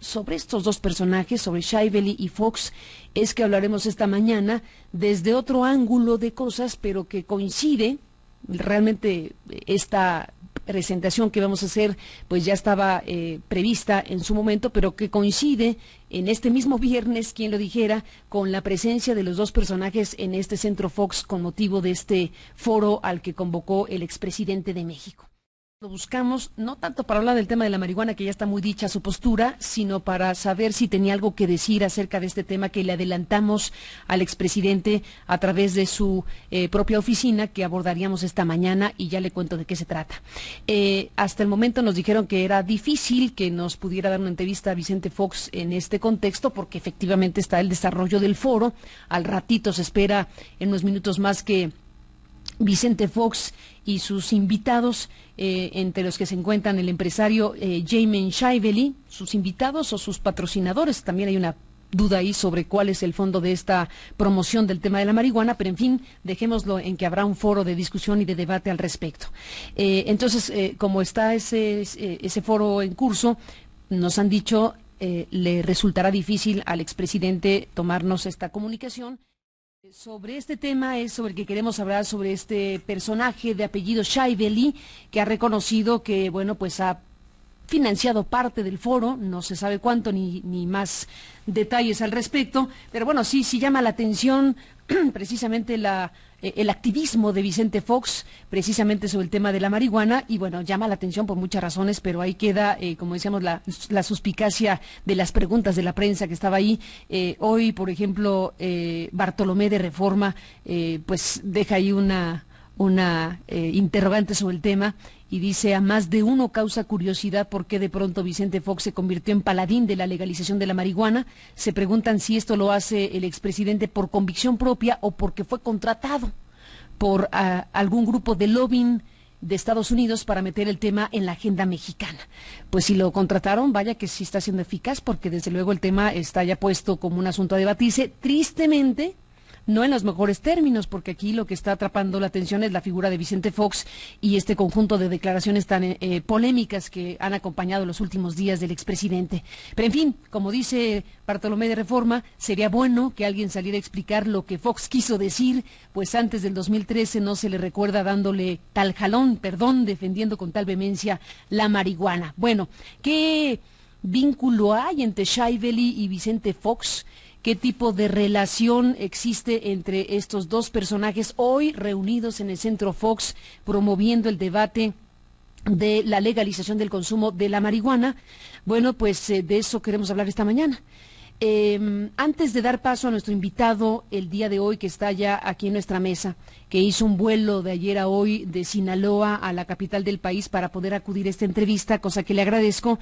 sobre estos dos personajes, sobre Shively y Fox, es que hablaremos esta mañana desde otro ángulo de cosas, pero que coincide. Realmente esta presentación que vamos a hacer pues ya estaba prevista en su momento, pero que coincide en este mismo viernes, quien lo dijera, con la presencia de los dos personajes en este Centro Fox con motivo de este foro al que convocó el expresidente de México. Lo buscamos no tanto para hablar del tema de la marihuana, que ya está muy dicha su postura, sino para saber si tenía algo que decir acerca de este tema que le adelantamos al expresidente a través de su propia oficina, que abordaríamos esta mañana, y ya le cuento de qué se trata. Hasta el momento nos dijeron que era difícil que nos pudiera dar una entrevista a Vicente Fox en este contexto, porque efectivamente está el desarrollo del foro. Al ratito se espera en unos minutos más que Vicente Fox y sus invitados, entre los que se encuentran el empresario Jamin Shively, sus invitados o sus patrocinadores. También hay una duda ahí sobre cuál es el fondo de esta promoción del tema de la marihuana, pero en fin, dejémoslo en que habrá un foro de discusión y de debate al respecto. Entonces, como está ese foro en curso, nos han dicho le resultará difícil al expresidente tomarnos esta comunicación. Sobre este tema es sobre el que queremos hablar, sobre este personaje de apellido Shively, que ha reconocido que, bueno, pues ha financiado parte del foro, no se sabe cuánto ni más detalles al respecto, pero bueno, sí llama la atención precisamente el activismo de Vicente Fox, precisamente sobre el tema de la marihuana, y bueno, llama la atención por muchas razones, pero ahí queda, como decíamos, la suspicacia de las preguntas de la prensa que estaba ahí. Hoy, por ejemplo, Bartolomé de Reforma, pues deja ahí una interrogante sobre el tema, y dice: a más de uno causa curiosidad por qué de pronto Vicente Fox se convirtió en paladín de la legalización de la marihuana. Se preguntan si esto lo hace el expresidente por convicción propia o porque fue contratado por algún grupo de lobbying de Estados Unidos para meter el tema en la agenda mexicana. Pues si lo contrataron, vaya que sí está siendo eficaz, porque desde luego el tema está ya puesto como un asunto a debatirse, tristemente no en los mejores términos, porque aquí lo que está atrapando la atención es la figura de Vicente Fox y este conjunto de declaraciones tan polémicas que han acompañado los últimos días del expresidente. Pero en fin, como dice Bartolomé de Reforma, sería bueno que alguien saliera a explicar lo que Fox quiso decir, pues antes del 2013 no se le recuerda dándole tal jalón, defendiendo con tal vehemencia la marihuana. Bueno, ¿qué vínculo hay entre Shively y Vicente Fox? ¿Qué tipo de relación existe entre estos dos personajes hoy reunidos en el Centro Fox promoviendo el debate de la legalización del consumo de la marihuana? Bueno, pues de eso queremos hablar esta mañana. Antes de dar paso a nuestro invitado el día de hoy, que está ya aquí en nuestra mesa, que hizo un vuelo de ayer a hoy de Sinaloa a la capital del país para poder acudir a esta entrevista, cosa que le agradezco,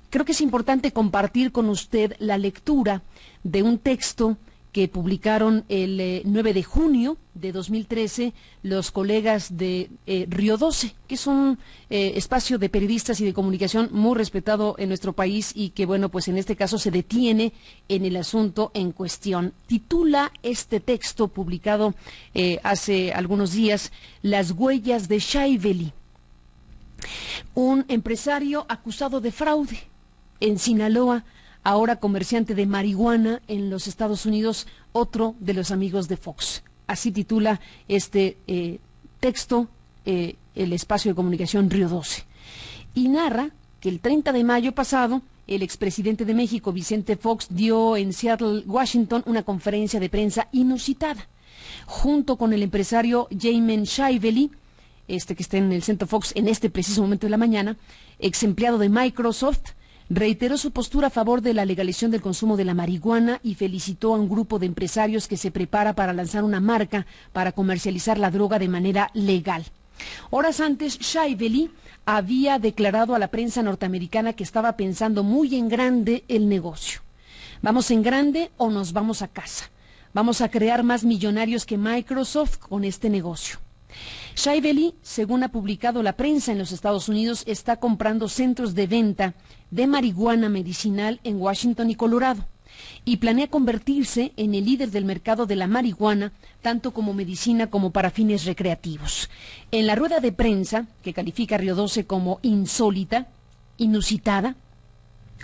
creo que es importante compartir con usted la lectura de un texto que publicaron el 9 de junio de 2013 los colegas de Río 12, que es un espacio de periodistas y de comunicación muy respetado en nuestro país y que, bueno, pues en este caso se detiene en el asunto en cuestión. Titula este texto publicado hace algunos días: Las huellas de Shively, un empresario acusado de fraude en Sinaloa, ahora comerciante de marihuana en los Estados Unidos, otro de los amigos de Fox. Así titula este texto el espacio de comunicación Río 12. Y narra que el 30 de mayo pasado, el expresidente de México, Vicente Fox, dio en Seattle, Washington, una conferencia de prensa inusitada, junto con el empresario Jamin Shively, que está en el Centro Fox en este preciso momento de la mañana, ex empleado de Microsoft. Reiteró su postura a favor de la legalización del consumo de la marihuana y felicitó a un grupo de empresarios que se prepara para lanzar una marca para comercializar la droga de manera legal. Horas antes, Shively había declarado a la prensa norteamericana que estaba pensando muy en grande el negocio. ¿Vamos en grande o nos vamos a casa? Vamos a crear más millonarios que Microsoft con este negocio. Shively, según ha publicado la prensa en los Estados Unidos, está comprando centros de venta de marihuana medicinal en Washington y Colorado, y planea convertirse en el líder del mercado de la marihuana, tanto como medicina como para fines recreativos. En la rueda de prensa, que califica a Río 12 como insólita, inusitada,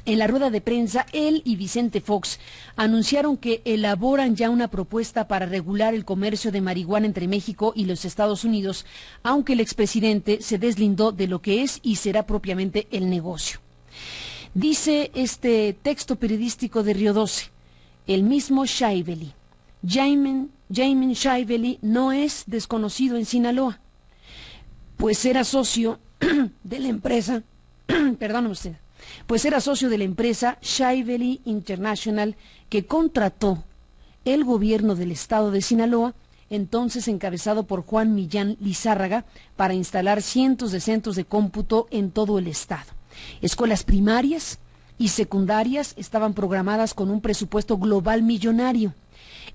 En la rueda de prensa, él y Vicente Fox anunciaron que elaboran ya una propuesta para regular el comercio de marihuana entre México y los Estados Unidos, aunque el expresidente se deslindó de lo que es y será propiamente el negocio. Dice este texto periodístico de Río 12, el mismo Shaibeli, Jaime Shaibeli, no es desconocido en Sinaloa, pues era socio de la empresa, perdóneme usted, pues era socio de la empresa Shaibeli International que contrató el gobierno del estado de Sinaloa, entonces encabezado por Juan Millán Lizárraga, para instalar cientos de centros de cómputo en todo el estado. Escuelas primarias y secundarias estaban programadas con un presupuesto global millonario.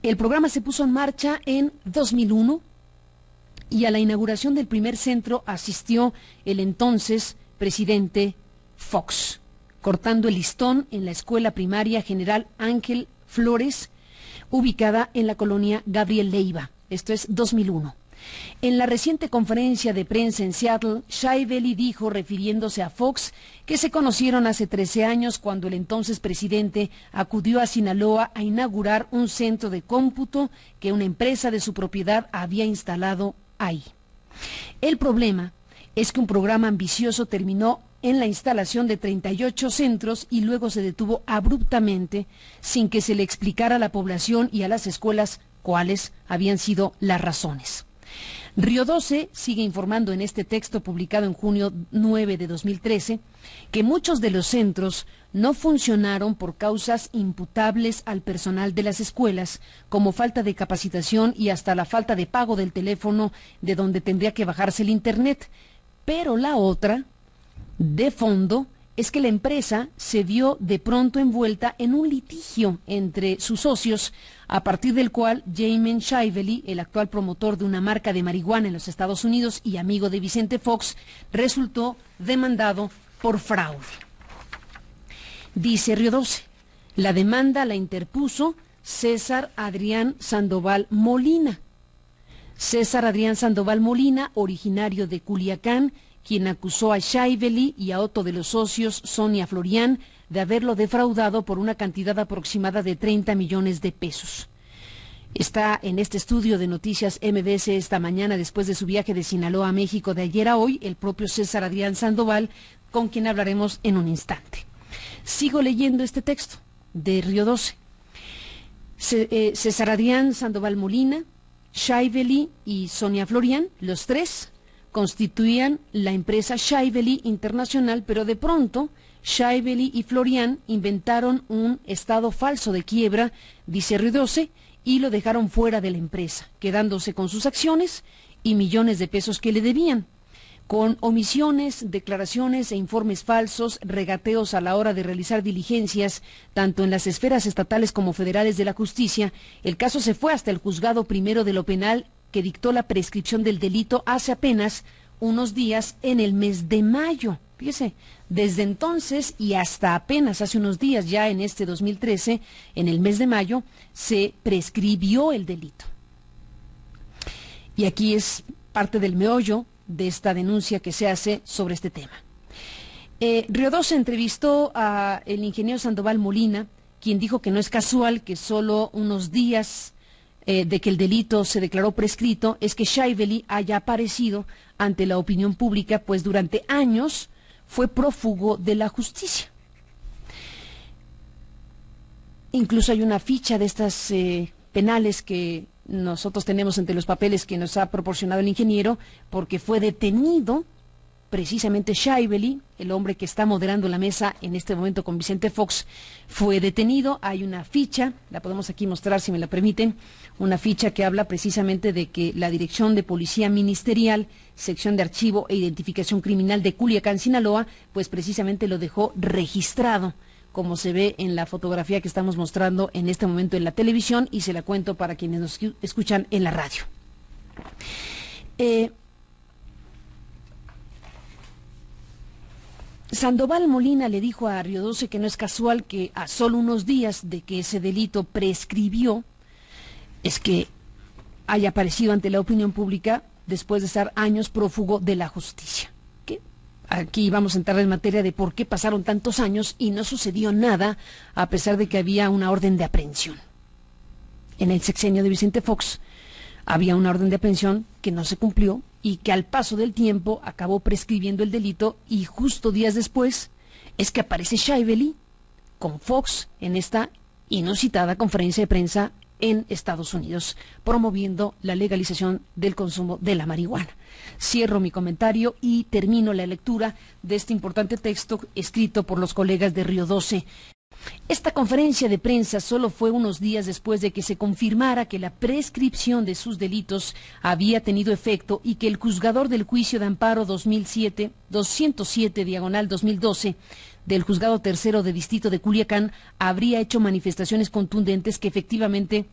El programa se puso en marcha en 2001 y a la inauguración del primer centro asistió el entonces presidente Fox, cortando el listón en la escuela primaria General Ángel Flores, ubicada en la colonia Gabriel Leiva. Esto es 2001. En la reciente conferencia de prensa en Seattle, Shaibeli dijo, refiriéndose a Fox, que se conocieron hace 13 años cuando el entonces presidente acudió a Sinaloa a inaugurar un centro de cómputo que una empresa de su propiedad había instalado ahí. El problema es que un programa ambicioso terminó en la instalación de 38 centros y luego se detuvo abruptamente sin que se le explicara a la población y a las escuelas cuáles habían sido las razones. Río 12 sigue informando en este texto publicado en junio 9 de 2013 que muchos de los centros no funcionaron por causas imputables al personal de las escuelas, como falta de capacitación y hasta la falta de pago del teléfono de donde tendría que bajarse el internet. Pero la otra, de fondo, es que la empresa se vio de pronto envuelta en un litigio entre sus socios, a partir del cual Jaime Shaibeli, el actual promotor de una marca de marihuana en los Estados Unidos y amigo de Vicente Fox, resultó demandado por fraude. Dice Río 12, la demanda la interpuso César Adrián Sandoval Molina. César Adrián Sandoval Molina, originario de Culiacán, quien acusó a Shaibeli y a otro de los socios, Sonia Florian, de haberlo defraudado por una cantidad aproximada de 30 millones de pesos. Está en este estudio de Noticias MBS esta mañana, después de su viaje de Sinaloa a México de ayer a hoy, el propio César Adrián Sandoval, con quien hablaremos en un instante. Sigo leyendo este texto de Río 12. César Adrián Sandoval Molina, Shaibeli y Sonia Florian, los tres, constituían la empresa Shaibeli International, pero de pronto Shaibeli y Florian inventaron un estado falso de quiebra, dice Río 12, y lo dejaron fuera de la empresa, quedándose con sus acciones y millones de pesos que le debían. Con omisiones, declaraciones e informes falsos, regateos a la hora de realizar diligencias, tanto en las esferas estatales como federales de la justicia, el caso se fue hasta el juzgado primero de lo penal, que dictó la prescripción del delito hace apenas unos días en el mes de mayo. Fíjese, desde entonces y hasta apenas hace unos días, ya en este 2013, en el mes de mayo, se prescribió el delito. Y aquí es parte del meollo de esta denuncia que se hace sobre este tema. Río 12 entrevistó al ingeniero Sandoval Molina, quien dijo que no es casual que solo unos días de que el delito se declaró prescrito es que Shaibeli haya aparecido ante la opinión pública, pues durante años fue prófugo de la justicia. Incluso hay una ficha de estas penales que nosotros tenemos entre los papeles que nos ha proporcionado el ingeniero, porque fue detenido precisamente Shaibeli, el hombre que está moderando la mesa en este momento con Vicente Fox, fue detenido. Hay una ficha, la podemos aquí mostrar si me la permiten, una ficha que habla precisamente de que la Dirección de Policía Ministerial, Sección de Archivo e Identificación Criminal de Culiacán, Sinaloa, pues precisamente lo dejó registrado, como se ve en la fotografía que estamos mostrando en este momento en la televisión, y se la cuento para quienes nos escuchan en la radio. Sandoval Molina le dijo a Río 12 que no es casual que a solo unos días de que ese delito prescribió, es que haya aparecido ante la opinión pública después de estar años prófugo de la justicia. Que aquí vamos a entrar en materia de por qué pasaron tantos años y no sucedió nada, a pesar de que había una orden de aprehensión. En el sexenio de Vicente Fox había una orden de aprehensión que no se cumplió y que al paso del tiempo acabó prescribiendo el delito, y justo días después es que aparece Shaibeli con Fox en esta inusitada conferencia de prensa en Estados Unidos, promoviendo la legalización del consumo de la marihuana. Cierro mi comentario y termino la lectura de este importante texto escrito por los colegas de Río 12. Esta conferencia de prensa solo fue unos días después de que se confirmara que la prescripción de sus delitos había tenido efecto y que el juzgador del juicio de amparo 207/2012 del juzgado tercero de distrito de Culiacán habría hecho manifestaciones contundentes que efectivamente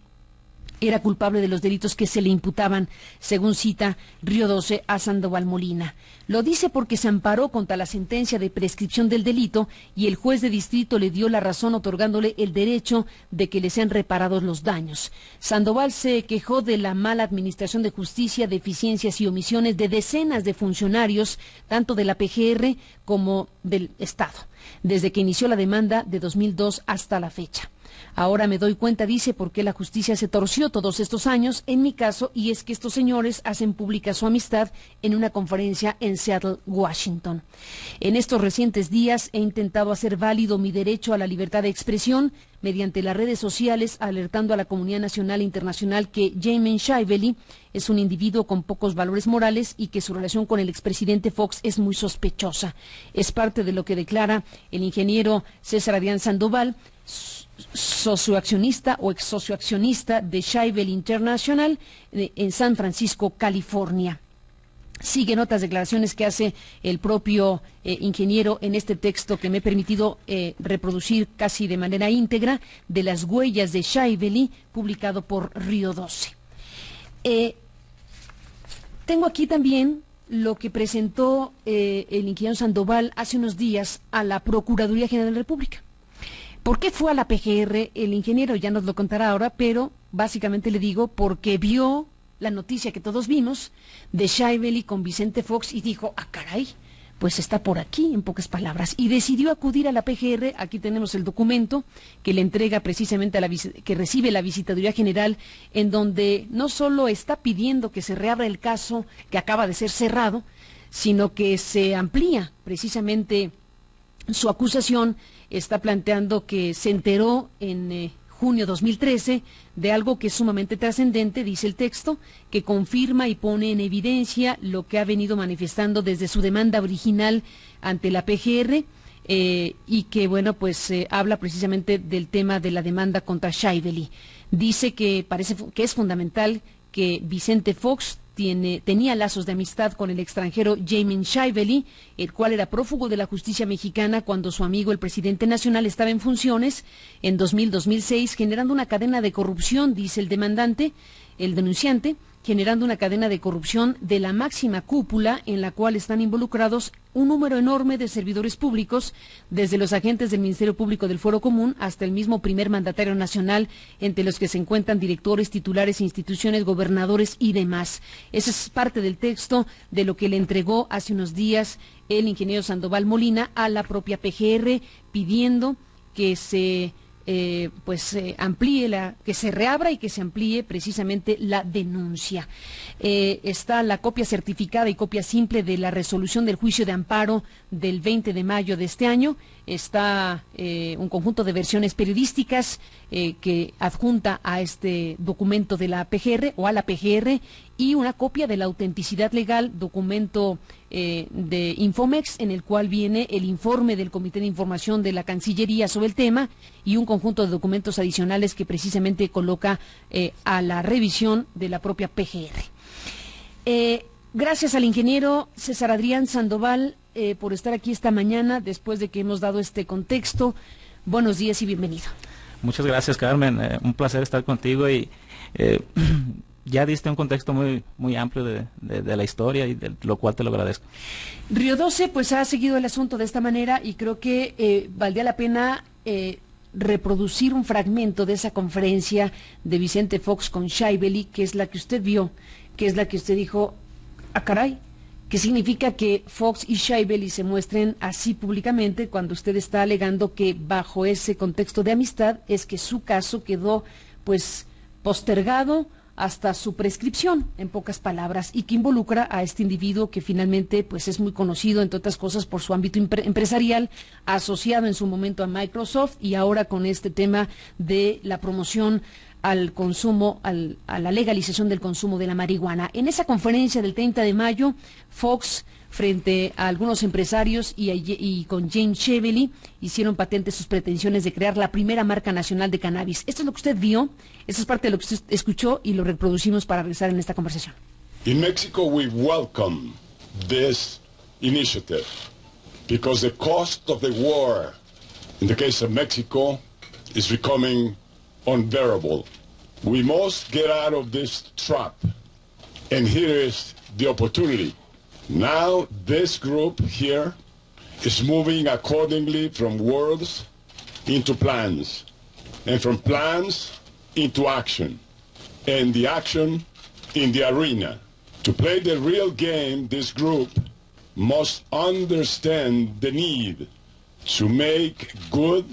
era culpable de los delitos que se le imputaban, según cita Río 12 a Sandoval Molina. Lo dice porque se amparó contra la sentencia de prescripción del delito y el juez de distrito le dio la razón otorgándole el derecho de que le sean reparados los daños. Sandoval se quejó de la mala administración de justicia, deficiencias y omisiones de decenas de funcionarios, tanto de la PGR como del Estado, desde que inició la demanda de 2002 hasta la fecha. Ahora me doy cuenta, dice, por qué la justicia se torció todos estos años en mi caso, y es que estos señores hacen pública su amistad en una conferencia en Seattle, Washington. En estos recientes días he intentado hacer válido mi derecho a la libertad de expresión mediante las redes sociales, alertando a la comunidad nacional e internacional que Jamin Shaibeli es un individuo con pocos valores morales y que su relación con el expresidente Fox es muy sospechosa. Es parte de lo que declara el ingeniero César Adrián Sandoval, socioaccionista o ex socioaccionista de Shaibeli International en San Francisco, California. Siguen otras declaraciones que hace el propio ingeniero en este texto que me he permitido reproducir casi de manera íntegra, de las huellas de Shaibeli, publicado por Río 12. Tengo aquí también lo que presentó el ingeniero Sandoval hace unos días a la Procuraduría General de la República. ¿Por qué fue a la PGR el ingeniero? Ya nos lo contará ahora, pero básicamente le digo porque vio la noticia que todos vimos de Shaibeli con Vicente Fox y dijo, caray, pues está por aquí, en pocas palabras, y decidió acudir a la PGR. Aquí tenemos el documento que le entrega precisamente a que recibe la Visitaduría General, en donde no solo está pidiendo que se reabra el caso que acaba de ser cerrado, sino que se amplía precisamente su acusación. Está planteando que se enteró en junio 2013 de algo que es sumamente trascendente, dice el texto, que confirma y pone en evidencia lo que ha venido manifestando desde su demanda original ante la PGR, y que, bueno, pues habla precisamente del tema de la demanda contra Shaibeli. Dice que parece que es fundamental que Vicente Fox tenía lazos de amistad con el extranjero Jamin Shaibeli, el cual era prófugo de la justicia mexicana cuando su amigo, el presidente nacional, estaba en funciones en 2000-2006, generando una cadena de corrupción, dice el demandante, el denunciante, generando una cadena de corrupción de la máxima cúpula en la cual están involucrados un número enorme de servidores públicos, desde los agentes del Ministerio Público del Foro Común hasta el mismo primer mandatario nacional, entre los que se encuentran directores, titulares, instituciones, gobernadores y demás. Eso es parte del texto de lo que le entregó hace unos días el ingeniero Sandoval Molina a la propia PGR, pidiendo que se amplíe que se reabra y que se amplíe precisamente la denuncia. Está la copia certificada y copia simple de la resolución del juicio de amparo del 20 de mayo de este año. Está un conjunto de versiones periodísticas que adjunta a este documento de la PGR o a la PGR, y una copia de la autenticidad legal, documento de Infomex, en el cual viene el informe del Comité de Información de la Cancillería sobre el tema, y un conjunto de documentos adicionales que precisamente coloca a la revisión de la propia PGR. Gracias al ingeniero César Adrián Sandoval por estar aquí esta mañana, después de que hemos dado este contexto. Buenos días y bienvenido. Muchas gracias, Carmen. Un placer estar contigo, y ya diste un contexto muy amplio de la historia, y de lo cual te lo agradezco. Río 12 pues ha seguido el asunto de esta manera, y creo que valdría la pena reproducir un fragmento de esa conferencia de Vicente Fox con Shaibeli, que es la que usted vio, que es la que usted dijo, caray, ¿Qué significa que Fox y Shaibeli se muestren así públicamente cuando usted está alegando que bajo ese contexto de amistad es que su caso quedó pues postergado hasta su prescripción, en pocas palabras, y que involucra a este individuo que finalmente pues es muy conocido, entre otras cosas, por su ámbito empresarial, asociado en su momento a Microsoft y ahora con este tema de la promoción al consumo, a la legalización del consumo de la marihuana. En esa conferencia del 30 de mayo, Fox, frente a algunos empresarios y con Jane Shaibeli, hicieron patentes sus pretensiones de crear la primera marca nacional de cannabis. Esto es lo que usted vio, esto es parte de lo que usted escuchó y lo reproducimos para regresar en esta conversación. In Mexico, we welcome this initiative because the cost of the war, in the case of Mexico, is becoming unbearable. We must get out of this trap, and here is the opportunity. Now this group here is moving accordingly from words into plans, and from plans into action, and the action in the arena. To play the real game, this group must understand the need to make good,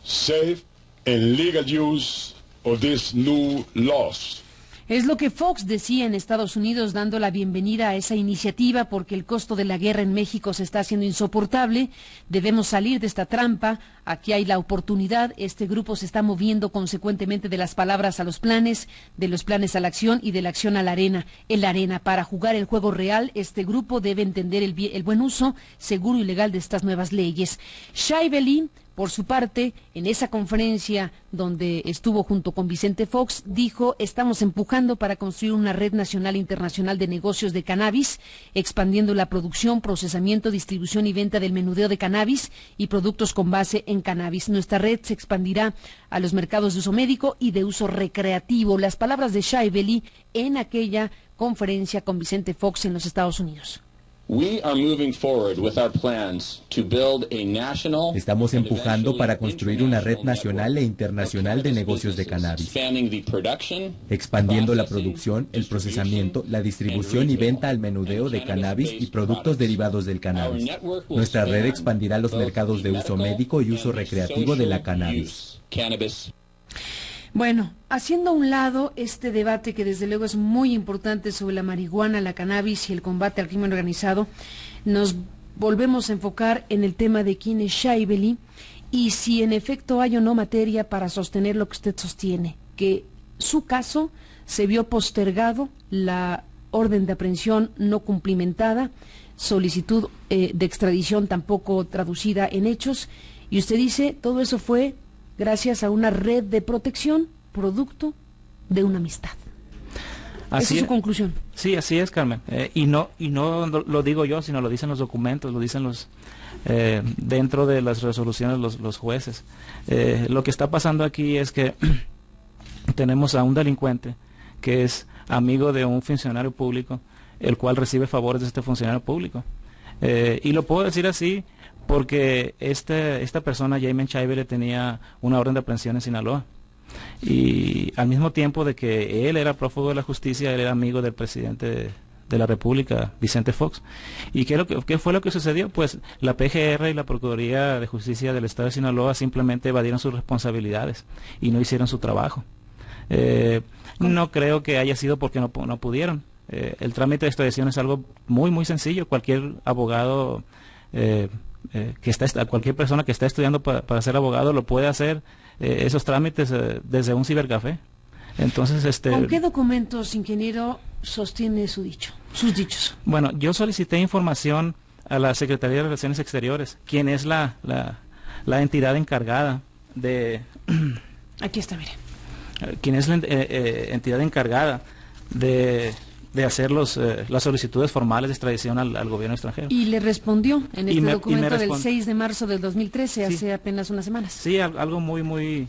safe, and legal use of these new laws. Es lo que Fox decía en Estados Unidos, dando la bienvenida a esa iniciativa porque el costo de la guerra en México se está haciendo insoportable. Debemos salir de esta trampa. Aquí hay la oportunidad. Este grupo se está moviendo consecuentemente de las palabras a los planes, de los planes a la acción y de la acción a la arena. En la arena, para jugar el juego real, este grupo debe entender el buen uso seguro y legal de estas nuevas leyes. Shaibeli, por su parte, en esa conferencia donde estuvo junto con Vicente Fox, dijo: estamos empujando para construir una red nacional e internacional de negocios de cannabis, expandiendo la producción, procesamiento, distribución y venta del menudeo de cannabis y productos con base en cannabis. Nuestra red se expandirá a los mercados de uso médico y de uso recreativo. Las palabras de Shaibeli en aquella conferencia con Vicente Fox en los Estados Unidos. Estamos empujando para construir una red nacional e internacional de negocios de cannabis, expandiendo la producción, el procesamiento, la distribución y venta al menudeo de cannabis y productos derivados del cannabis. Nuestra red expandirá los mercados de uso médico y uso recreativo de la cannabis. Bueno, haciendo a un lado este debate que desde luego es muy importante sobre la marihuana, la cannabis y el combate al crimen organizado, nos volvemos a enfocar en el tema de quién es Shaibeli y si en efecto hay o no materia para sostener lo que usted sostiene, que su caso se vio postergado, la orden de aprehensión no cumplimentada, solicitud de extradición tampoco traducida en hechos, y usted dice todo eso fue gracias a una red de protección, producto de una amistad. Esa es su conclusión. Sí, así es, Carmen. Y no lo digo yo, sino lo dicen los documentos, lo dicen dentro de las resoluciones los jueces. Lo que está pasando aquí es que tenemos a un delincuente que es amigo de un funcionario público, el cual recibe favores de este funcionario público. Y lo puedo decir así porque esta persona, Jaime Shaibeli, tenía una orden de aprehensión en Sinaloa. Y al mismo tiempo de que él era prófugo de la justicia, él era amigo del presidente de la República, Vicente Fox. ¿Y qué fue lo que sucedió? Pues la PGR y la Procuraduría de Justicia del Estado de Sinaloa simplemente evadieron sus responsabilidades y no hicieron su trabajo. No creo que haya sido porque no pudieron. El trámite de extradición es algo muy, muy sencillo. Cualquier abogado cualquier persona que está estudiando para ser abogado lo puede hacer, esos trámites desde un cibercafé. Entonces, ¿con qué documentos, ingeniero, sostiene sus dichos? Bueno, yo solicité información a la Secretaría de Relaciones Exteriores, quien es la entidad encargada de... Aquí está, mire. Quien es la entidad encargada de hacer las solicitudes formales de extradición al gobierno extranjero. Y le respondió en este documento del 6 de marzo del 2013, sí, hace apenas unas semanas. Sí, algo muy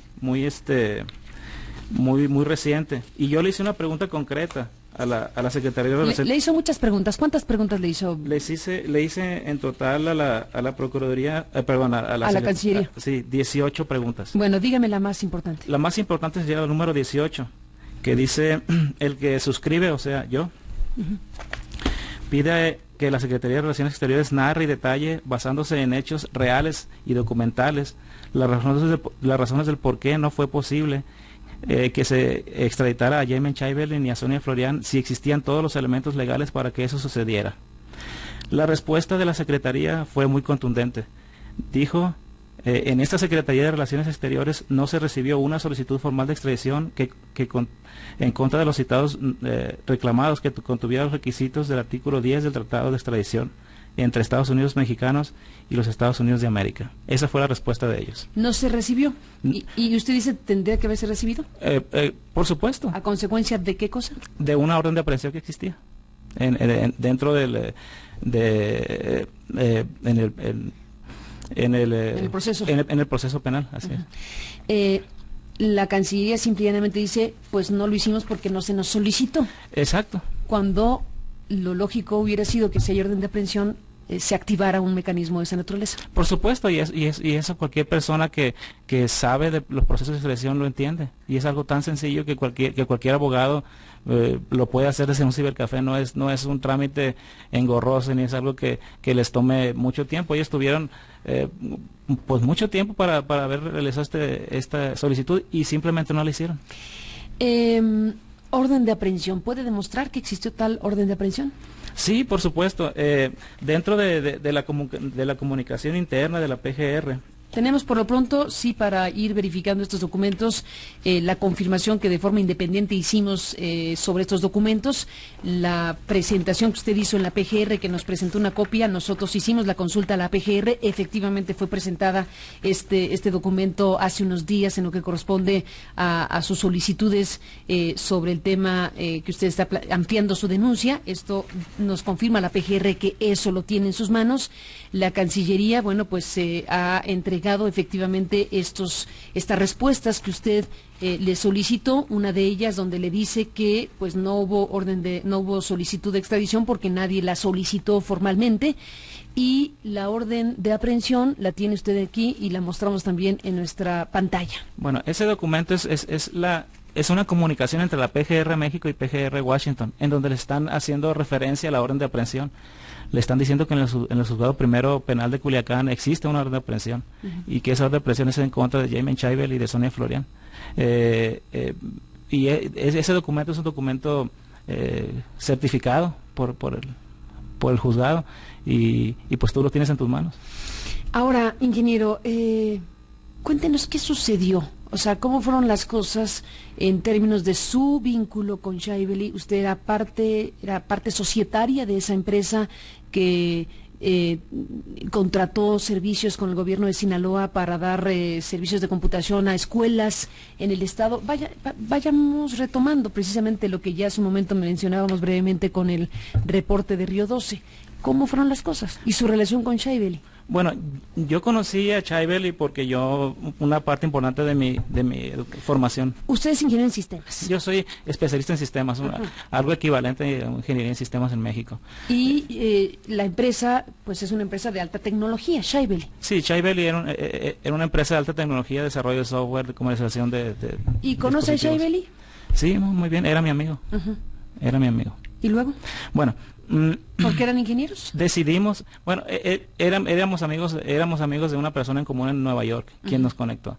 reciente. Y yo le hice una pregunta concreta a la Secretaría de Relaciones. Le hizo muchas preguntas. ¿Cuántas preguntas le hizo? Le hice en total a la Procuraduría, a la Cancillería. Sí, 18 preguntas. Bueno, dígame la más importante. La más importante sería el número 18. Que dice el que suscribe, o sea, yo, pide que la Secretaría de Relaciones Exteriores narre y detalle, basándose en hechos reales y documentales, las razones del por qué no fue posible que se extraditara a Jaime Chaibelin y a Sonia Florian si existían todos los elementos legales para que eso sucediera. La respuesta de la Secretaría fue muy contundente. Dijo, en esta Secretaría de Relaciones Exteriores no se recibió una solicitud formal de extradición en contra de los citados reclamados que contuviera los requisitos del artículo 10 del Tratado de Extradición entre Estados Unidos mexicanos y los Estados Unidos de América. Esa fue la respuesta de ellos. ¿No se recibió? ¿Y usted dice tendría que haberse recibido? Por supuesto. ¿A consecuencia de qué cosa? De una orden de aprehensión que existía dentro del en el proceso. En el proceso penal, así es. La Cancillería simplemente dice, pues no lo hicimos porque no se nos solicitó. Exacto. Cuando lo lógico hubiera sido que si hay orden de aprehensión se activara un mecanismo de esa naturaleza. Por supuesto, y eso cualquier persona que sabe de los procesos de extradición lo entiende. Y es algo tan sencillo que cualquier abogado lo puede hacer desde un cibercafé. No es un trámite engorroso ni es algo que les tome mucho tiempo. Ellos tuvieron pues mucho tiempo para haber realizado esta solicitud y simplemente no la hicieron. Orden de aprehensión. ¿Puede demostrar que existió tal orden de aprehensión? Sí, por supuesto. Dentro de la comunicación interna de la PGR. Tenemos por lo pronto, sí, para ir verificando estos documentos, la confirmación que de forma independiente hicimos sobre estos documentos, la presentación que usted hizo en la PGR, que nos presentó una copia, nosotros hicimos la consulta a la PGR, efectivamente fue presentada este documento hace unos días en lo que corresponde a sus solicitudes sobre el tema que usted está ampliando su denuncia. Esto nos confirma la PGR que eso lo tiene en sus manos. La Cancillería, bueno, pues ha entregado efectivamente estas respuestas que usted le solicitó, una de ellas donde le dice que pues no hubo solicitud de extradición porque nadie la solicitó formalmente, y la orden de aprehensión la tiene usted aquí y la mostramos también en nuestra pantalla. Bueno, ese documento es una comunicación entre la PGR México y PGR Washington, en donde le están haciendo referencia a la orden de aprehensión. Le están diciendo que en el juzgado primero penal de Culiacán existe una orden de aprehensión y que esa orden de aprehensión es en contra de Jaime Chaibel y de Sonia Florian. Y ese documento es un documento certificado por el juzgado y pues tú lo tienes en tus manos. Ahora, ingeniero, cuéntenos qué sucedió. O sea, ¿cómo fueron las cosas en términos de su vínculo con Chaibeli? Usted era parte societaria de esa empresa que contrató servicios con el gobierno de Sinaloa para dar servicios de computación a escuelas en el estado. Vayamos retomando precisamente lo que ya hace un momento mencionábamos brevemente con el reporte de Río 12. ¿Cómo fueron las cosas y su relación con Chaibeli? Bueno, yo conocí a Chaibeli porque una parte importante de mi formación. ¿Usted es ingeniero en sistemas? Yo soy especialista en sistemas, algo equivalente a ingeniería en sistemas en México. Y la empresa, pues es una empresa de alta tecnología, Chaibeli. Sí, Chaibeli era una empresa de alta tecnología, desarrollo de software, de comercialización de ¿Y conoce a Chaibeli? Sí, muy bien, era mi amigo. Era mi amigo. ¿Y luego? Bueno. ¿Por qué eran ingenieros? Decidimos, bueno, éramos amigos de una persona en común en Nueva York, quien nos conectó.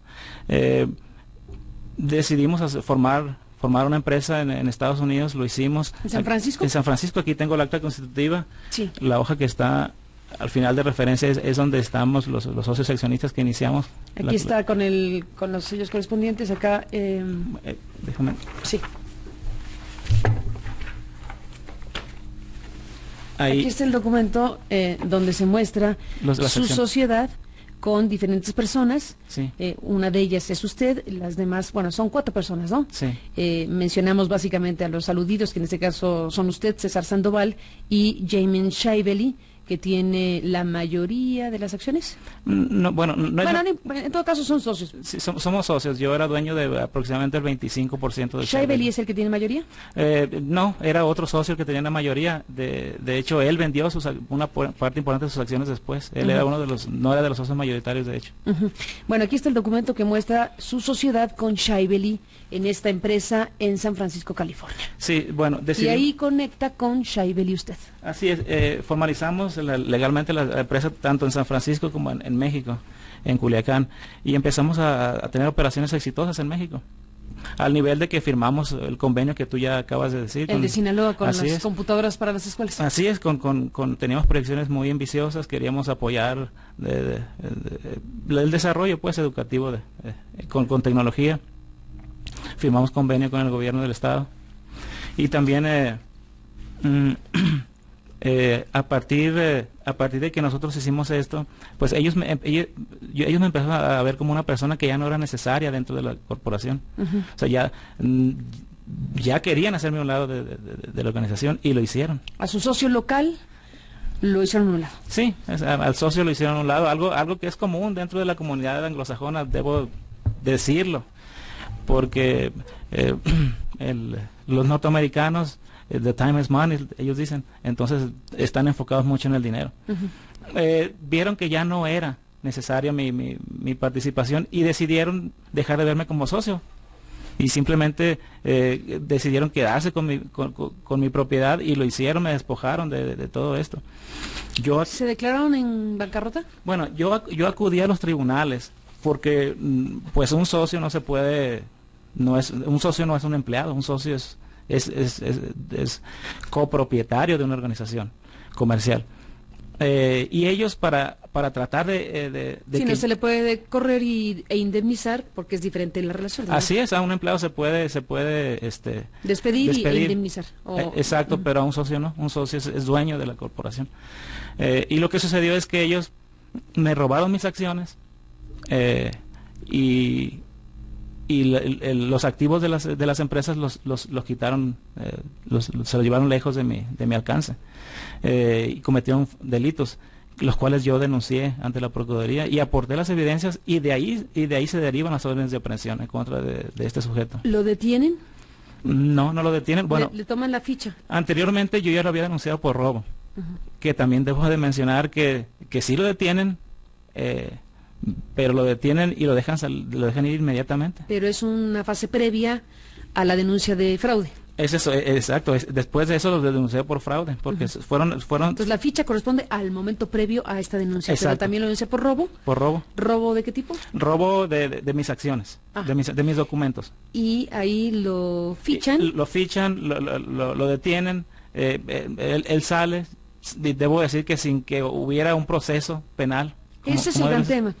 Decidimos formar una empresa en Estados Unidos, lo hicimos. ¿En San Francisco? En San Francisco, aquí tengo la acta constitutiva, sí. La hoja que está al final de referencia es donde estamos los socios accionistas que iniciamos. Aquí está con los sellos correspondientes, acá. Déjame. Sí. Ahí. Aquí está el documento donde se muestra su sociedad con diferentes personas. Sí. Una de ellas es usted, las demás, bueno, son 4 personas, ¿no? Sí. Mencionamos básicamente a los aludidos, que en este caso son usted, César Sandoval, y Jaime Chaibeli, que tiene la mayoría de las acciones. No, bueno, en todo caso son socios. Sí, somos socios. Yo era dueño de aproximadamente el 25% de ¿Chaibeli es el que tiene mayoría? No, era otro socio que tenía la mayoría. De hecho, él vendió una parte importante de sus acciones después. Él era no era de los socios mayoritarios, de hecho. Bueno, aquí está el documento que muestra su sociedad con Chaibeli en esta empresa en San Francisco, California. Sí, bueno, y ahí conecta con Chaibeli usted. Así es, formalizamos legalmente la empresa tanto en San Francisco como en México, en Culiacán, y empezamos a tener operaciones exitosas en México, al nivel de que firmamos el convenio que tú ya acabas de decir. El de Sinaloa con las computadoras para las escuelas. Así es, teníamos proyecciones muy ambiciosas, queríamos apoyar el desarrollo pues educativo con tecnología. Firmamos convenio con el gobierno del estado y también a partir de que nosotros hicimos esto, pues ellos me empezaron a ver como una persona que ya no era necesaria dentro de la corporación. O sea, ya querían hacerme a un lado de la organización y lo hicieron. ¿A su socio local lo hicieron a un lado? Sí, al socio lo hicieron a un lado, algo que es común dentro de la comunidad anglosajona, debo decirlo, porque los norteamericanos, the time is money, ellos dicen, entonces están enfocados mucho en el dinero. Vieron que ya no era necesaria mi participación y decidieron dejar de verme como socio y simplemente decidieron quedarse con mi propiedad y lo hicieron, me despojaron de todo esto. ¿Se declararon en bancarrota? Bueno, yo acudí a los tribunales porque pues un socio no se puede, un socio no es un empleado, un socio es copropietario de una organización comercial. Y ellos para tratar de sí, no se le puede correr e indemnizar porque es diferente en la relación, ¿no? Así es, a un empleado se puede despedir e indemnizar. Exacto, pero a un socio no, un socio es dueño de la corporación. Y lo que sucedió es que ellos me robaron mis acciones y los activos de las empresas los quitaron, se los llevaron lejos de mi alcance, y cometieron delitos, los cuales yo denuncié ante la Procuraduría y aporté las evidencias y de ahí se derivan las órdenes de aprehensión en contra de este sujeto. ¿Lo detienen? No lo detienen. Bueno, le toman la ficha. Anteriormente yo ya lo había denunciado por robo, que también debo de mencionar que sí lo detienen, pero lo detienen y lo dejan ir inmediatamente. Pero es una fase previa a la denuncia de fraude. Es eso, exacto. Después de eso los denuncié por fraude, porque fueron. Entonces la ficha corresponde al momento previo a esta denuncia. Exacto. Pero también lo denuncié por robo. Por robo. ¿Robo de qué tipo? Robo de mis acciones, de mis documentos. Y ahí lo fichan. Lo fichan, lo detienen. Él sale. Debo decir que sin que hubiera un proceso penal. Ese es el gran tema.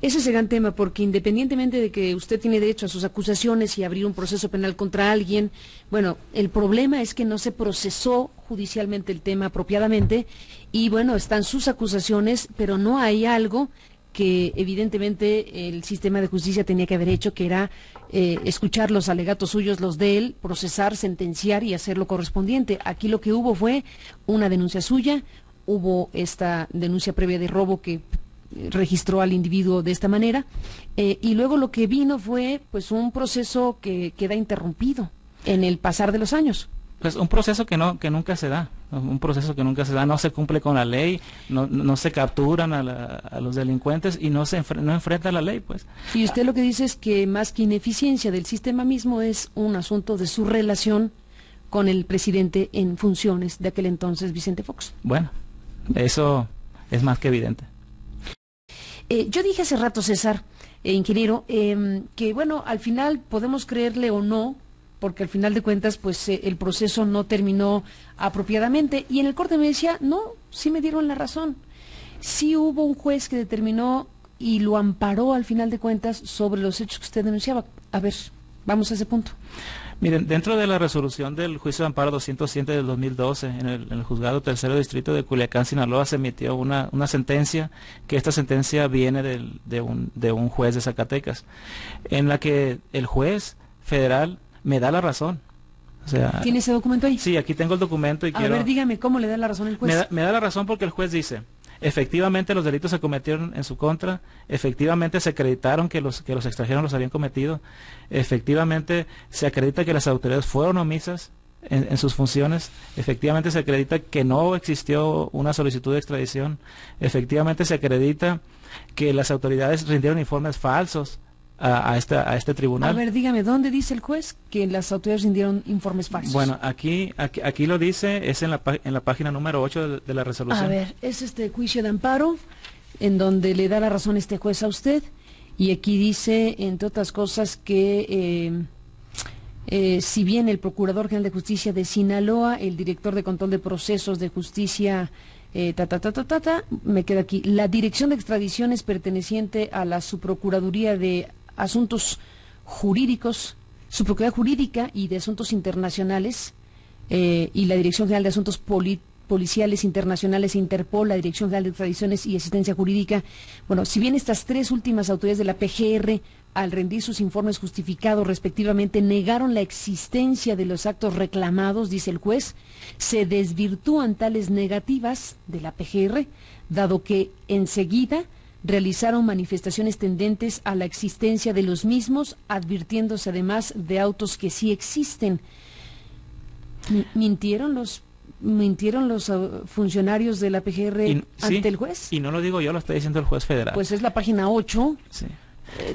Ese es el gran tema, porque independientemente de que usted tiene derecho a sus acusaciones y abrir un proceso penal contra alguien, bueno, el problema es que no se procesó judicialmente el tema apropiadamente y bueno, están sus acusaciones, pero no hay algo que evidentemente el sistema de justicia tenía que haber hecho, que era escuchar los alegatos suyos, los de él, procesar, sentenciar y hacer lo correspondiente. Aquí lo que hubo fue una denuncia suya, hubo esta denuncia previa de robo que registró al individuo de esta manera, y luego lo que vino fue pues un proceso que queda interrumpido en el pasar de los años. Pues un proceso que nunca se da, no se cumple con la ley, no se capturan a los delincuentes y no enfrenta la ley, pues. Y usted lo que dice es que más que ineficiencia del sistema mismo es un asunto de su relación con el presidente en funciones de aquel entonces, Vicente Fox. Bueno, eso es más que evidente. Yo dije hace rato, César, ingeniero, que bueno, al final podemos creerle o no, porque al final de cuentas, pues el proceso no terminó apropiadamente. Y en el corte me decía, no, sí me dieron la razón. Sí hubo un juez que determinó y lo amparó al final de cuentas sobre los hechos que usted denunciaba. A ver, vamos a ese punto. Miren, dentro de la resolución del juicio de amparo 207 del 2012, en el juzgado tercero distrito de Culiacán, Sinaloa, se emitió una sentencia, que esta sentencia viene de un juez de Zacatecas, en la que el juez federal me da la razón. O sea, ¿tiene ese documento ahí? Sí, aquí tengo el documento y A ver, dígame, ¿cómo le da la razón el juez? Me da la razón porque el juez dice: efectivamente los delitos se cometieron en su contra, efectivamente se acreditaron que los extranjeros los habían cometido, efectivamente se acredita que las autoridades fueron omisas en sus funciones, efectivamente se acredita que no existió una solicitud de extradición, efectivamente se acredita que las autoridades rindieron informes falsos a este tribunal. A ver, dígame, ¿dónde dice el juez que las autoridades rindieron informes falsos? Bueno, aquí lo dice, es en la página número 8 de la resolución. A ver, es este juicio de amparo, en donde le da la razón este juez a usted, y aquí dice, entre otras cosas, que si bien el Procurador General de Justicia de Sinaloa, el Director de Control de Procesos de Justicia, me queda aquí, la Dirección de Extradiciones perteneciente a la Subprocuraduría de Asuntos Jurídicos, Subprocuraduría Jurídica y de Asuntos Internacionales, y la Dirección General de Asuntos Policiales Internacionales, Interpol, la Dirección General de Extradiciones y Asistencia Jurídica. Bueno, si bien estas tres últimas autoridades de la PGR, al rendir sus informes justificados respectivamente, negaron la existencia de los actos reclamados, dice el juez, se desvirtúan tales negativas de la PGR, dado que enseguida realizaron manifestaciones tendentes a la existencia de los mismos, advirtiéndose además de autos que sí existen. ¿Mintieron los funcionarios de la PGR ante el juez? Y no lo digo yo, lo está diciendo el juez federal. Pues es la página 8. Sí.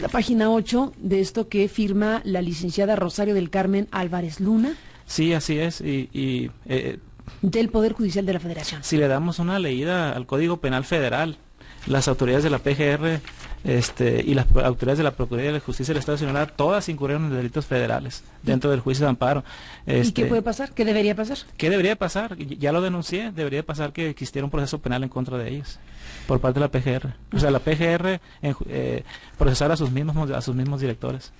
La página 8 de esto que firma la licenciada Rosario del Carmen Álvarez Luna. Sí, así es. Del Poder Judicial de la Federación. Si le damos una leída al Código Penal Federal, las autoridades de la PGR y las autoridades de la Procuraduría de Justicia del Estado de Sinaloa, todas incurrieron en delitos federales dentro del juicio de amparo. ¿Y qué puede pasar? ¿Qué debería pasar? ¿Qué debería pasar? Ya lo denuncié, debería pasar que existiera un proceso penal en contra de ellos por parte de la PGR. O sea, la PGR procesar a sus mismos directores.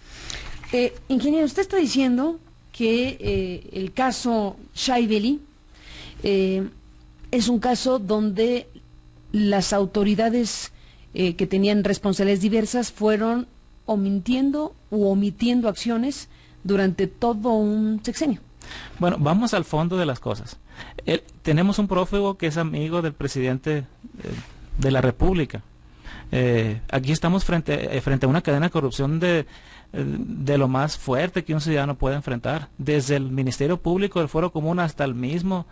Ingeniero, usted está diciendo que el caso Shaibeli es un caso donde las autoridades que tenían responsabilidades diversas fueron omitiendo acciones durante todo un sexenio. Bueno, vamos al fondo de las cosas. Tenemos un prófugo que es amigo del presidente de la República. Aquí estamos frente a una cadena de corrupción de lo más fuerte que un ciudadano puede enfrentar, desde el Ministerio Público del Fuero Común hasta el mismo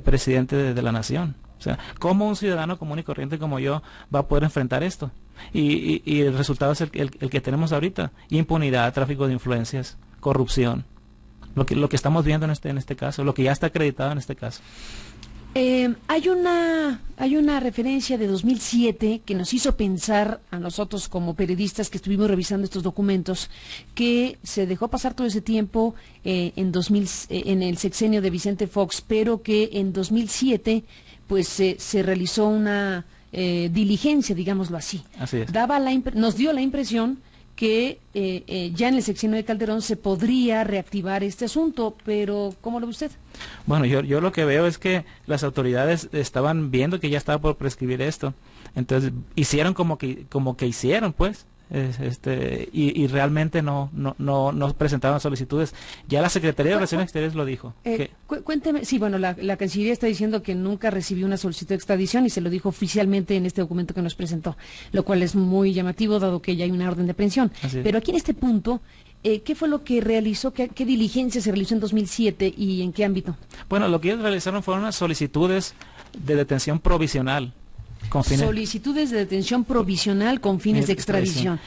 presidente de la Nación. O sea, ¿cómo un ciudadano común y corriente como yo va a poder enfrentar esto? Y el resultado es el que tenemos ahorita: impunidad, tráfico de influencias, corrupción. Lo que estamos viendo en este caso, lo que ya está acreditado en este caso. Hay una referencia de 2007 que nos hizo pensar a nosotros como periodistas que estuvimos revisando estos documentos, que se dejó pasar todo ese tiempo en el sexenio de Vicente Fox, pero que en 2007 pues se realizó una diligencia, digámoslo así. Así es. Nos dio la impresión que ya en el sexenio de Calderón se podría reactivar este asunto, pero ¿cómo lo ve usted? Bueno, yo lo que veo es que las autoridades estaban viendo que ya estaba por prescribir esto, entonces hicieron como que hicieron, pues, y realmente no presentaban solicitudes. Ya la Secretaría de Relaciones Exteriores lo dijo. Cuénteme, sí, bueno, la Cancillería está diciendo que nunca recibió una solicitud de extradición y se lo dijo oficialmente en este documento que nos presentó, lo cual es muy llamativo dado que ya hay una orden de aprehensión. Pero aquí en este punto, ¿qué fue lo que realizó? ¿Qué diligencia se realizó en 2007 y en qué ámbito? Bueno, lo que ellos realizaron fueron unas solicitudes de detención provisional. Solicitudes de detención provisional con fines de extradición.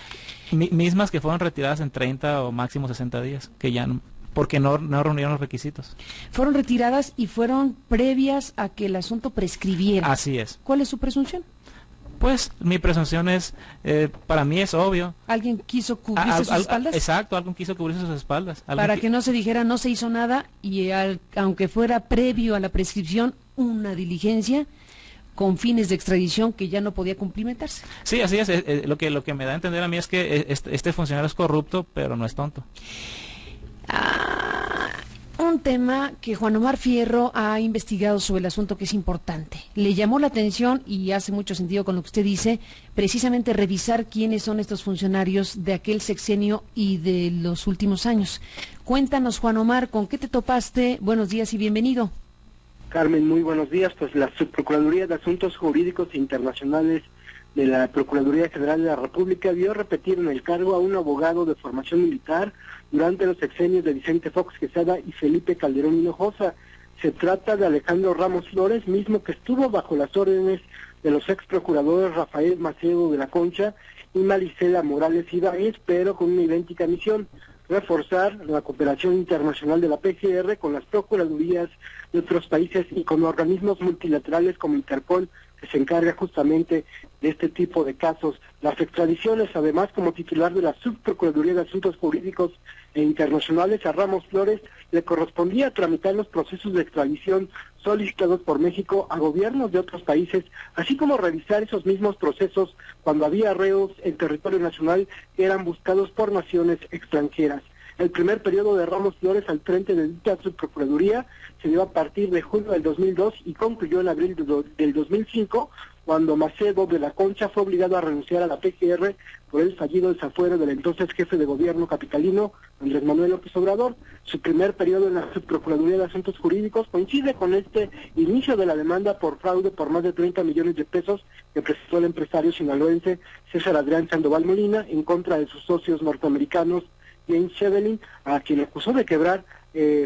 Mismas que fueron retiradas en 30 o máximo 60 días, que ya porque no reunieron los requisitos. Fueron retiradas y fueron previas a que el asunto prescribiera. Así es. ¿Cuál es su presunción? Pues mi presunción es, para mí es obvio. ¿Alguien quiso cubrirse sus espaldas? Exacto, alguien quiso cubrirse sus espaldas. Para que no se dijera no se hizo nada y aunque fuera previo a la prescripción, una diligencia con fines de extradición que ya no podía cumplimentarse. Sí, así es. Lo que me da a entender a mí es que este funcionario es corrupto, pero no es tonto. Un tema que Juan Omar Fierro ha investigado sobre el asunto, que es importante. Le llamó la atención, y hace mucho sentido con lo que usted dice, precisamente revisar quiénes son estos funcionarios de aquel sexenio y de los últimos años. Cuéntanos, Juan Omar, ¿con qué te topaste? Buenos días y bienvenido. Carmen, muy buenos días. Pues la Subprocuraduría de Asuntos Jurídicos Internacionales de la Procuraduría General de la República vio repetir en el cargo a un abogado de formación militar durante los sexenios de Vicente Fox Quesada y Felipe Calderón Hinojosa. Se trata de Alejandro Ramos Flores, mismo que estuvo bajo las órdenes de los ex procuradores Rafael Macedo de la Concha y Marisela Morales Ibáñez, pero con una idéntica misión: reforzar la cooperación internacional de la PGR con las procuradurías de otros países y con organismos multilaterales como Interpol, que se encarga justamente de este tipo de casos. Las extradiciones, además, como titular de la Subprocuraduría de Asuntos Jurídicos e Internacionales, a Ramos Flores le correspondía tramitar los procesos de extradición solicitados por México a gobiernos de otros países, así como revisar esos mismos procesos cuando había reos en territorio nacional que eran buscados por naciones extranjeras. El primer periodo de Ramos Flores al frente de dicha subprocuraduría se dio a partir de junio del 2002 y concluyó en abril del 2005, cuando Macedo de la Concha fue obligado a renunciar a la PGR por el fallido desafuero del entonces jefe de gobierno capitalino, Andrés Manuel López Obrador. Su primer periodo en la Subprocuraduría de Asuntos Jurídicos coincide con este inicio de la demanda por fraude por más de 30 millones de pesos que presentó el empresario sinaloense César Adrián Sandoval Molina en contra de sus socios norteamericanos James Shevelin, a quien acusó de quebrar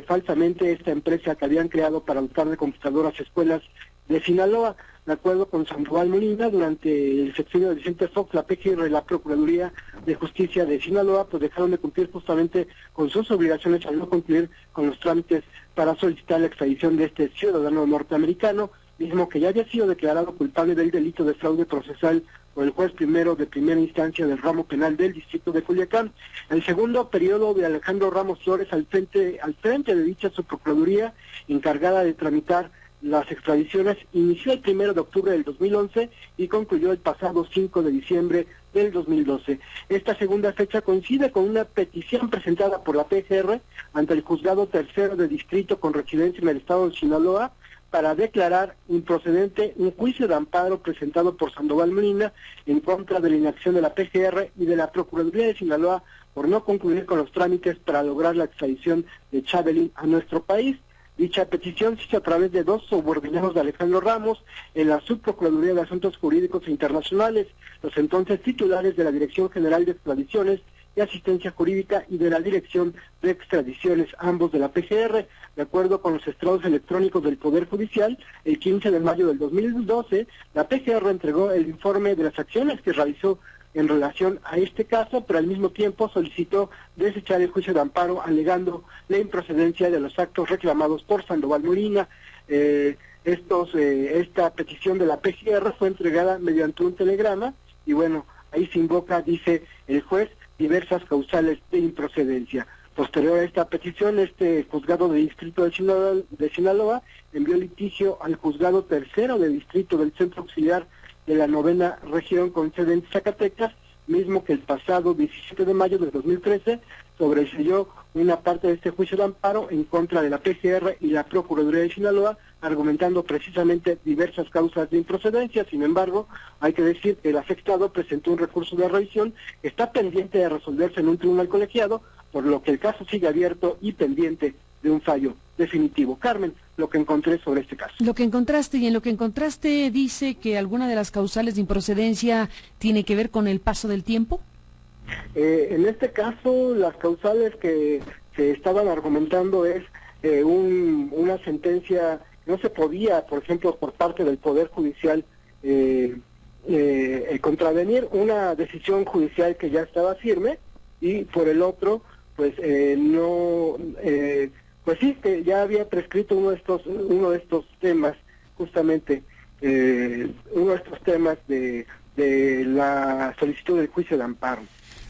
falsamente esta empresa que habían creado para dotar de computadoras escuelas de Sinaloa. De acuerdo con Sandoval Molina, durante el sexenio de Vicente Fox, la PGR y la Procuraduría de Justicia de Sinaloa pues dejaron de cumplir justamente con sus obligaciones al no cumplir con los trámites para solicitar la extradición de este ciudadano norteamericano, mismo que ya había sido declarado culpable del delito de fraude procesal por el juez primero de primera instancia del ramo penal del distrito de Culiacán. El segundo periodo de Alejandro Ramos Flores al frente de dicha subprocuraduría encargada de tramitar las extradiciones inició el 1 de octubre del 2011 y concluyó el pasado 5 de diciembre del 2012. Esta segunda fecha coincide con una petición presentada por la PGR ante el Juzgado Tercero de Distrito con residencia en el estado de Sinaloa para declarar improcedente un juicio de amparo presentado por Sandoval Molina en contra de la inacción de la PGR y de la Procuraduría de Sinaloa por no concluir con los trámites para lograr la extradición de Shevelin a nuestro país. Dicha petición se hizo a través de dos subordinados de Alejandro Ramos en la Subprocuraduría de Asuntos Jurídicos e Internacionales, los entonces titulares de la Dirección General de Extradiciones y Asistencia Jurídica y de la Dirección de Extradiciones, ambos de la PGR. De acuerdo con los estrados electrónicos del Poder Judicial, el 15 de mayo del 2012, la PGR entregó el informe de las acciones que realizó en relación a este caso, pero al mismo tiempo solicitó desechar el juicio de amparo alegando la improcedencia de los actos reclamados por Sandoval Molina. Esta petición de la PGR fue entregada mediante un telegrama y bueno, ahí se invoca, dice el juez, diversas causales de improcedencia. Posterior a esta petición, este juzgado de distrito de Sinaloa envió litigio al juzgado tercero de distrito del Centro Auxiliar de la 9ª región con sede en Zacatecas, mismo que el pasado 17 de mayo de 2013 sobreseyó una parte de este juicio de amparo en contra de la PGR y la Procuraduría de Sinaloa, argumentando precisamente diversas causas de improcedencia. Sin embargo, hay que decir que el afectado presentó un recurso de revisión que está pendiente de resolverse en un tribunal colegiado, por lo que el caso sigue abierto y pendiente de un fallo definitivo. Carmen, lo que encontré sobre este caso. Lo que encontraste, y en lo que encontraste dice que alguna de las causales de improcedencia tiene que ver con el paso del tiempo. En este caso, las causales que se estaban argumentando es una sentencia que no se podía, por ejemplo, por parte del Poder Judicial, contravenir una decisión judicial que ya estaba firme, y por el otro, pues pues sí, que ya había prescrito uno de estos temas, justamente uno de estos temas de la solicitud del juicio de amparo.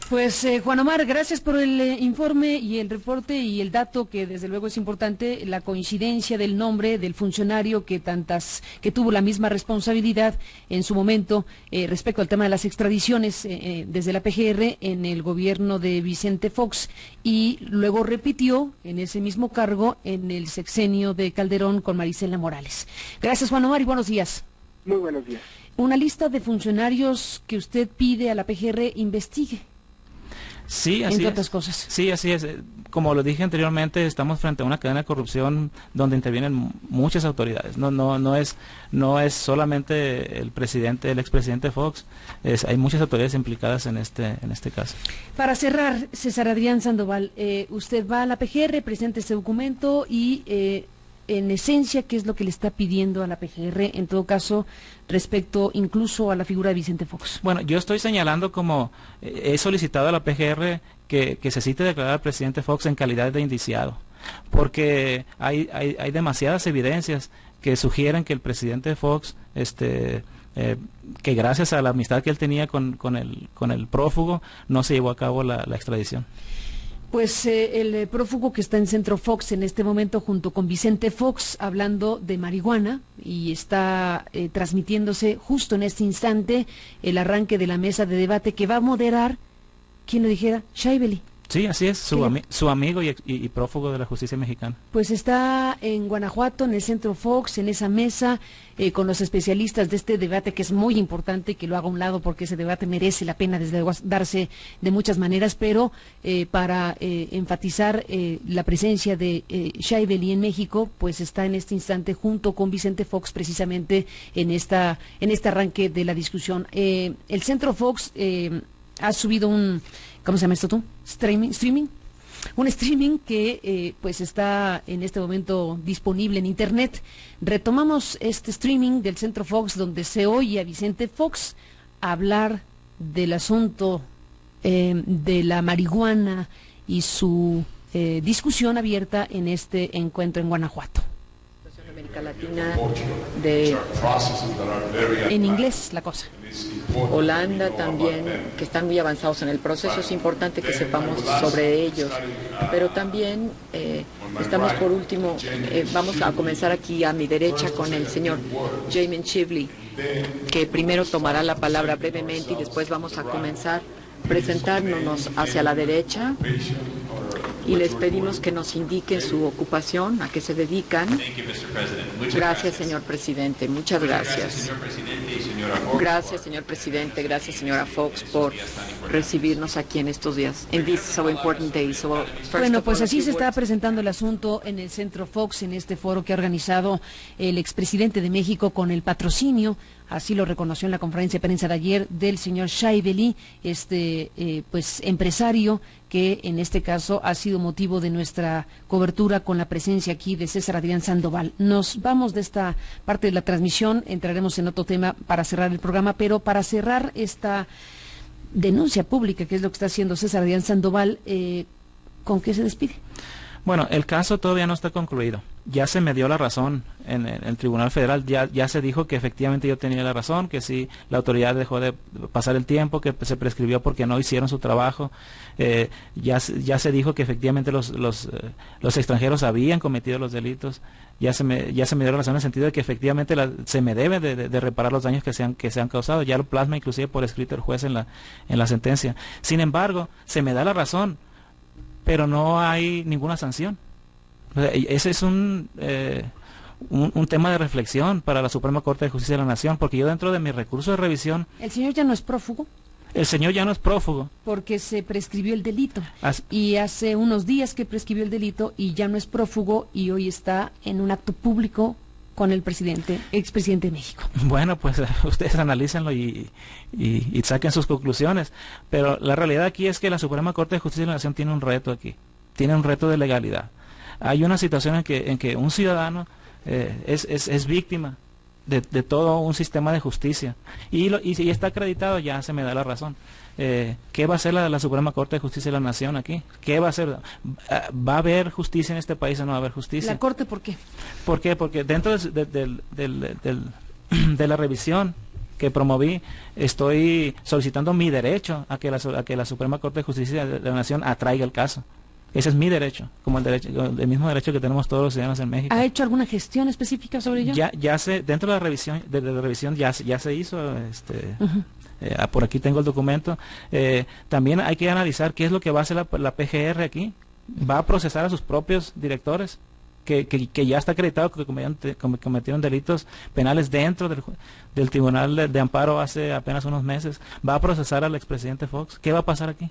Pues Juan Omar, gracias por el informe y el reporte y el dato que desde luego es importante, la coincidencia del nombre del funcionario que tuvo la misma responsabilidad en su momento respecto al tema de las extradiciones desde la PGR en el gobierno de Vicente Fox y luego repitió en ese mismo cargo en el sexenio de Calderón con Marisela Morales. Gracias Juan Omar y buenos días. Muy buenos días. Una lista de funcionarios que usted pide a la PGR investigue. Sí, así entre es. otras cosas. Sí, así es. Como lo dije anteriormente, estamos frente a una cadena de corrupción donde intervienen muchas autoridades. No es solamente el expresidente Fox, hay muchas autoridades implicadas en este caso. Para cerrar, César Adrián Sandoval, usted va a la PGR, presenta este documento y en esencia, ¿qué es lo que le está pidiendo a la PGR, en todo caso, respecto incluso a la figura de Vicente Fox? Bueno, yo estoy señalando como he solicitado a la PGR que se cite declarar al presidente Fox en calidad de indiciado, porque hay demasiadas evidencias que sugieren que el presidente Fox, que gracias a la amistad que él tenía con el prófugo, no se llevó a cabo la extradición. Pues el prófugo que está en Centro Fox en este momento junto con Vicente Fox hablando de marihuana, y está transmitiéndose justo en este instante el arranque de la mesa de debate que va a moderar, ¿quién lo dijera? Shaibeli. Sí, así es, su amigo y prófugo de la justicia mexicana. Pues está en Guanajuato, en el Centro Fox, en esa mesa, con los especialistas de este debate, que es muy importante que lo haga a un lado, porque ese debate merece la pena desde luego darse de muchas maneras, pero para enfatizar la presencia de Shaibeli en México, pues está en este instante junto con Vicente Fox precisamente en este arranque de la discusión. El Centro Fox ha subido un... ¿Cómo se llama esto tú? Streaming. Un streaming que pues está en este momento disponible en internet. Retomamos este streaming del Centro Fox donde se oye a Vicente Fox hablar del asunto de la marihuana y su discusión abierta en este encuentro en Guanajuato. América Latina, en inglés la cosa. Holanda también, que están muy avanzados en el proceso. Es importante que sepamos sobre ellos, pero también estamos por último, vamos a comenzar aquí a mi derecha con el señor Jamin Chivley, que primero tomará la palabra brevemente y después vamos a comenzar presentándonos hacia la derecha. Y les pedimos que nos indiquen su ocupación, a qué se dedican. Gracias, señor presidente. Muchas gracias. Gracias, señor presidente. Gracias, señora Fox, por recibirnos aquí en estos días. Bueno, pues así se está presentando el asunto en el Centro Fox, en este foro que ha organizado el expresidente de México con el patrocinio, así lo reconoció en la conferencia de prensa de ayer, del señor Shaibeli, pues empresario que en este caso ha sido motivo de nuestra cobertura con la presencia aquí de César Adrián Sandoval. Nos vamos de esta parte de la transmisión, entraremos en otro tema para cerrar el programa, pero para cerrar esta denuncia pública, que es lo que está haciendo César Adrián Sandoval, ¿con qué se despide? Bueno, el caso todavía no está concluido. Ya se me dio la razón en el Tribunal Federal, ya se dijo que efectivamente yo tenía la razón, que sí, la autoridad dejó de pasar el tiempo, que se prescribió porque no hicieron su trabajo. Ya se dijo que efectivamente los extranjeros habían cometido los delitos. Ya se me dio la razón en el sentido de que efectivamente se me debe de reparar los daños que se han causado. Ya lo plasma inclusive por escrito el juez en la sentencia. Sin embargo, se me da la razón, pero no hay ninguna sanción. Ese es un tema de reflexión para la Suprema Corte de Justicia de la Nación, porque yo dentro de mi recurso de revisión... ¿El señor ya no es prófugo? El señor ya no es prófugo. Porque se prescribió el delito. Y hace unos días que prescribió el delito y ya no es prófugo, y hoy está en un acto público con el expresidente de México. Bueno, pues ustedes analícenlo y saquen sus conclusiones. Pero la realidad aquí es que la Suprema Corte de Justicia de la Nación tiene un reto aquí. Tiene un reto de legalidad. Hay una situación en que un ciudadano es víctima de todo un sistema de justicia. Y está acreditado, ya se me da la razón. ¿Qué va a hacer la Suprema Corte de Justicia de la Nación aquí? ¿Qué va a hacer? ¿Va a haber justicia en este país o no va a haber justicia? ¿La Corte por qué? ¿Por qué? Porque dentro de la revisión que promoví, estoy solicitando mi derecho a que la Suprema Corte de Justicia de la Nación atraiga el caso. Ese es mi derecho, como el mismo derecho que tenemos todos los ciudadanos en México. ¿Ha hecho alguna gestión específica sobre ello? Ya dentro de la revisión ya se hizo, por aquí tengo el documento. También hay que analizar qué es lo que va a hacer la PGR aquí. Va a procesar a sus propios directores, que ya está acreditado que cometieron delitos penales dentro del Tribunal de Amparo hace apenas unos meses. Va a procesar al expresidente Fox. ¿Qué va a pasar aquí?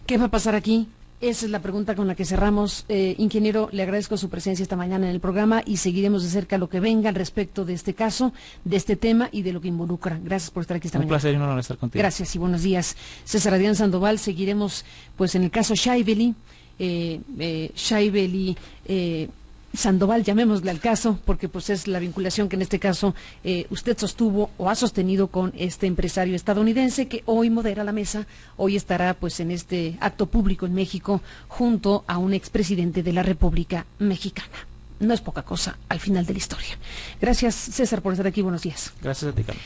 ¿Qué va a pasar aquí? Esa es la pregunta con la que cerramos. Ingeniero, le agradezco su presencia esta mañana en el programa y seguiremos de cerca lo que venga al respecto de este caso, de este tema y de lo que involucra. Gracias por estar aquí esta mañana. Un placer y un honor estar contigo. Gracias y buenos días. César Adrián Sandoval, seguiremos pues en el caso Shaibeli. Shaibeli Sandoval, llamémosle al caso, porque pues es la vinculación que en este caso usted sostuvo o ha sostenido con este empresario estadounidense que hoy modera la mesa, hoy estará pues en este acto público en México junto a un expresidente de la República Mexicana. No es poca cosa al final de la historia. Gracias, César, por estar aquí. Buenos días. Gracias a ti, Carlos.